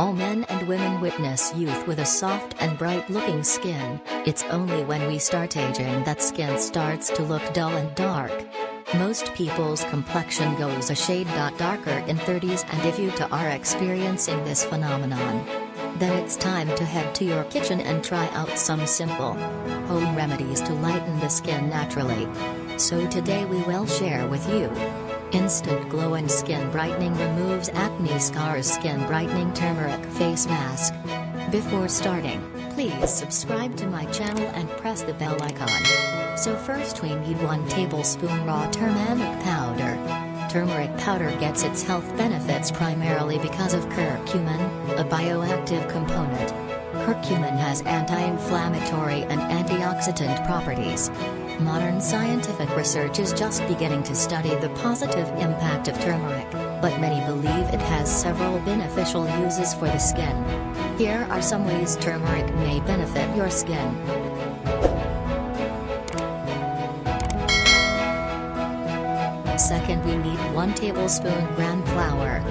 All men and women witness youth with a soft and bright-looking skin. It's only when we start aging that skin starts to look dull and dark. Most people's complexion goes a shade darker in 30s, and if you too are experiencing this phenomenon, then it's time to head to your kitchen and try out some simple home remedies to lighten the skin naturally. So today we will share with you Instant Glow and Skin Brightening removes acne scars Skin Brightening Turmeric Face Mask. Before starting, please subscribe to my channel and press the bell icon. So first we need 1 tablespoon raw turmanic powder. Turmeric powder gets its health benefits primarily because of curcumin, a bioactive component. Curcumin has anti-inflammatory and antioxidant properties. Modern scientific research is just beginning to study the positive impact of turmeric, but many believe it has several beneficial uses for the skin. Here are some ways turmeric may benefit your skin. Second, we need 1 tablespoon gram flour.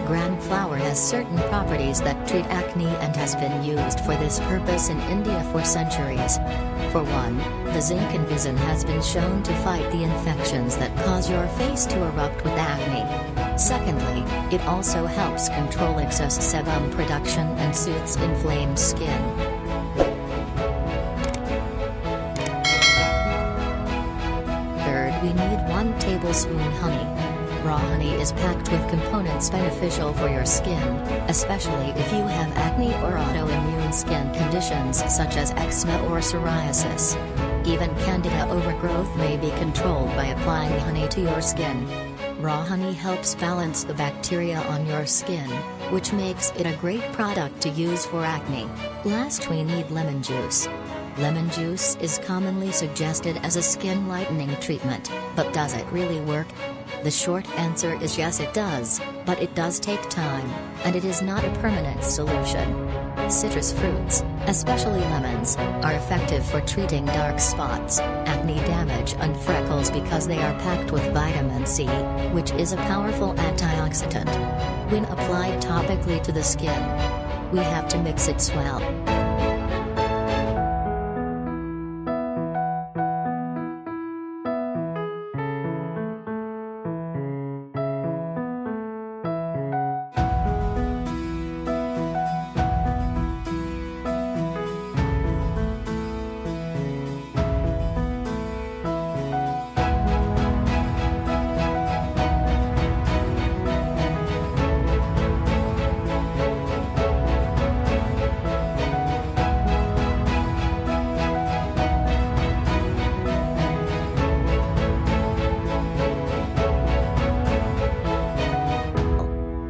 Gram flour has certain properties that treat acne and has been used for this purpose in India for centuries. For one, the zinc in bison has been shown to fight the infections that cause your face to erupt with acne. Secondly, it also helps control excess sebum production and soothes inflamed skin. Third, we need 1 tablespoon honey. Raw honey is packed with components beneficial for your skin, especially if you have acne or autoimmune skin conditions such as eczema or psoriasis. Even candida overgrowth may be controlled by applying honey to your skin. Raw honey helps balance the bacteria on your skin, which makes it a great product to use for acne. Last, we need lemon juice. Lemon juice is commonly suggested as a skin lightening treatment, but does it really work? The short answer is yes, it does, but it does take time, and it is not a permanent solution. Citrus fruits, especially lemons, are effective for treating dark spots, acne damage and freckles because they are packed with vitamin C, which is a powerful antioxidant. When applied topically to the skin, we have to mix it well.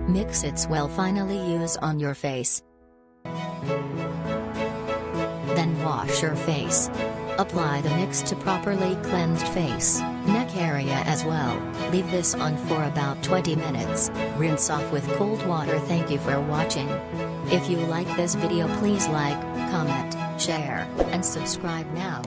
Mix it well, finally use on your face. Then wash your face. Apply the mix to properly cleansed face, neck area as well. Leave this on for about 20 minutes. Rinse off with cold water. Thank you for watching. If you like this video, please like, comment, share, and subscribe now.